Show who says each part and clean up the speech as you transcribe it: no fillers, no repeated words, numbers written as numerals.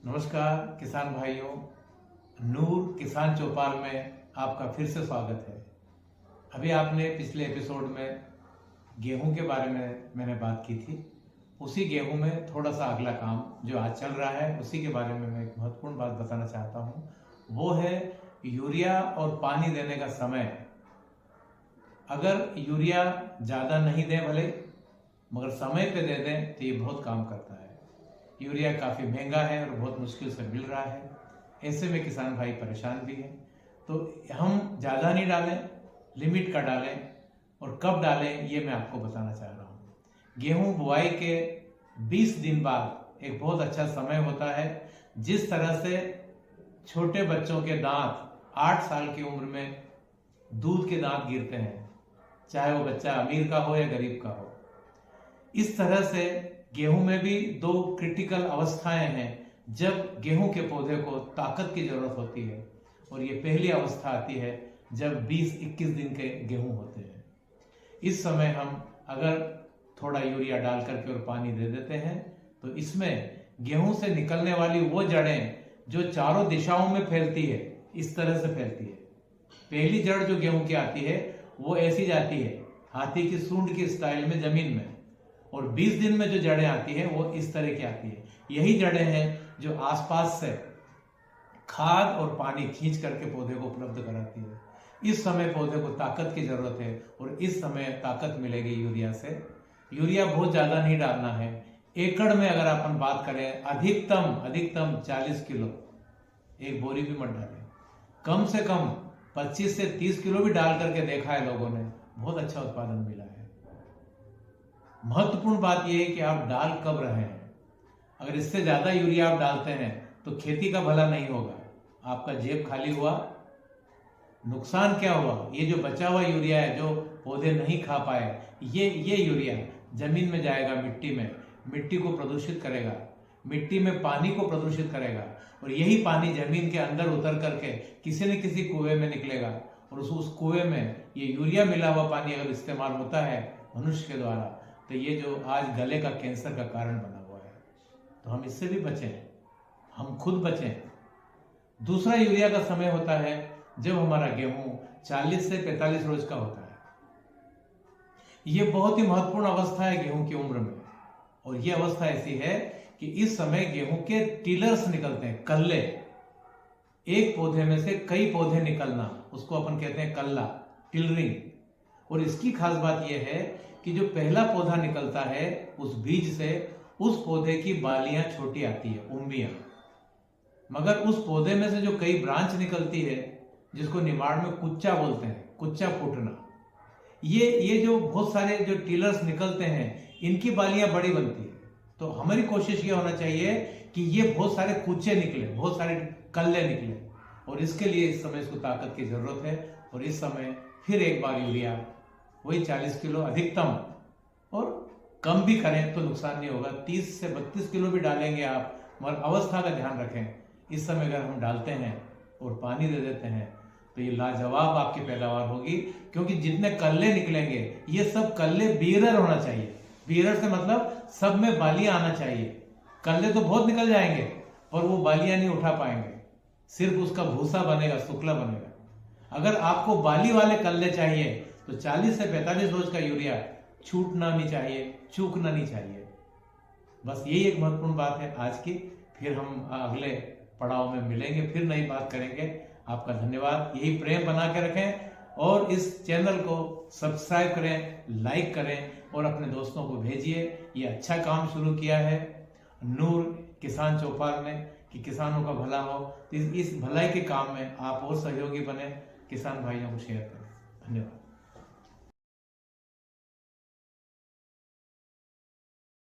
Speaker 1: नमस्कार किसान भाइयों, नूर किसान चौपाल में आपका फिर से स्वागत है। अभी आपने पिछले एपिसोड में गेहूं के बारे में मैंने बात की थी। उसी गेहूं में थोड़ा सा अगला काम जो आज चल रहा है उसी के बारे में मैं एक महत्वपूर्ण बात बताना चाहता हूं। वो है यूरिया और पानी देने का समय। अगर यूरिया ज़्यादा नहीं दें भले, मगर समय पे दे दें तो ये बहुत काम करता है। यूरिया काफ़ी महंगा है और बहुत मुश्किल से मिल रहा है। ऐसे में किसान भाई परेशान भी हैं। तो हम ज़्यादा नहीं डालें, लिमिट का डालें, और कब डालें ये मैं आपको बताना चाह रहा हूँ। गेहूं बुआई के 20 दिन बाद एक बहुत अच्छा समय होता है। जिस तरह से छोटे बच्चों के दांत 8 साल की उम्र में दूध के दांत गिरते हैं, चाहे वो बच्चा अमीर का हो या गरीब का हो, इस तरह से गेहूं में भी दो क्रिटिकल अवस्थाएं हैं जब गेहूं के पौधे को ताकत की जरूरत होती है। और ये पहली अवस्था आती है जब 20-21 दिन के गेहूं होते हैं। इस समय हम अगर थोड़ा यूरिया डाल करके और पानी दे देते हैं तो इसमें गेहूं से निकलने वाली वो जड़ें जो चारों दिशाओं में फैलती है, इस तरह से फैलती है। पहली जड़ जो गेहूं की आती है वो ऐसी जाती है, हाथी की सूंड की स्टाइल में जमीन में, और 20 दिन में जो जड़ें आती है वो इस तरह की आती है। यही जड़ें हैं जो आसपास से खाद और पानी खींच करके पौधे को उपलब्ध कराती है। इस समय पौधे को ताकत की जरूरत है और इस समय ताकत मिलेगी यूरिया से। यूरिया बहुत ज्यादा नहीं डालना है। एकड़ में अगर अपन बात करें अधिकतम 40 किलो, एक बोरी भी मत डालें। कम से कम 25 से 30 किलो भी डाल करके देखा है लोगों ने, बहुत अच्छा उत्पादन मिला है। महत्वपूर्ण बात यह है कि आप डाल कब रहे हैं। अगर इससे ज्यादा यूरिया आप डालते हैं तो खेती का भला नहीं होगा, आपका जेब खाली हुआ। नुकसान क्या हुआ, ये जो बचा हुआ यूरिया है जो पौधे नहीं खा पाए, ये यूरिया जमीन में जाएगा, मिट्टी को प्रदूषित करेगा, मिट्टी में पानी को प्रदूषित करेगा, और यही पानी जमीन के अंदर उतर करके किसी न किसी कुएं में निकलेगा, और उस कुएं में ये यूरिया मिला हुआ पानी अगर इस्तेमाल होता है मनुष्य के द्वारा तो ये जो आज गले का कैंसर का कारण बना हुआ है, तो हम इससे भी बचें, हम खुद बचें। दूसरा यूरिया का समय होता है जब हमारा गेहूं 40 से 45 रोज का होता है। यह बहुत ही महत्वपूर्ण अवस्था है गेहूं की उम्र में, और यह अवस्था ऐसी है कि इस समय गेहूं के टिलर्स निकलते हैं, कल्ले। एक पौधे में से कई पौधे निकलना, उसको अपन कहते हैं कल्ला, टिलरिंग। और इसकी खास बात यह है कि जो पहला पौधा निकलता है उस बीज से, उस पौधे की बालियां छोटी आती है, उम्बियां, मगर उस पौधे में से जो कई ब्रांच निकलती है जिसको निमाड़ में कुच्चा बोलते हैं, कुच्चा फूटना, ये जो बहुत सारे जो टिलर्स निकलते हैं इनकी बालियां बड़ी बनती है। तो हमारी कोशिश ये होना चाहिए कि ये बहुत सारे कुच्चे निकले, बहुत सारे कल्ले निकले, और इसके लिए इस समय इसको ताकत की जरूरत है। और इस समय फिर एक बार यूरिया वही 40 किलो अधिकतम, और कम भी करें तो नुकसान नहीं होगा। 30 से 32 किलो भी डालेंगे आप, मगर अवस्था का ध्यान रखें। इस समय अगर हम डालते हैं और पानी दे देते हैं तो ये लाजवाब आपकी पैदावार होगी, क्योंकि जितने कल्ले निकलेंगे ये सब कल्ले बीरर होना चाहिए। बीरर से मतलब सब में बालियां आना चाहिए। कल्ले तो बहुत निकल जाएंगे और वो बालियां नहीं उठा पाएंगे, सिर्फ उसका भूसा बनेगा, शुक्ला बनेगा। अगर आपको बाली वाले कल्ले चाहिए तो 40 से 45 रोज का यूरिया छूटना नहीं चाहिए, चूकना नहीं चाहिए। बस यही एक महत्वपूर्ण बात है आज की। फिर हम अगले पड़ाव में मिलेंगे, फिर नई बात करेंगे। आपका धन्यवाद। यही प्रेम बना के रखें और इस चैनल को सब्सक्राइब करें, लाइक करें और अपने दोस्तों को भेजिए। ये अच्छा काम शुरू किया है नूर किसान चौपाल ने कि किसानों का भला हो। इस भलाई के काम में आप और सहयोगी बने, किसान भाइयों को शेयर करें। धन्यवाद।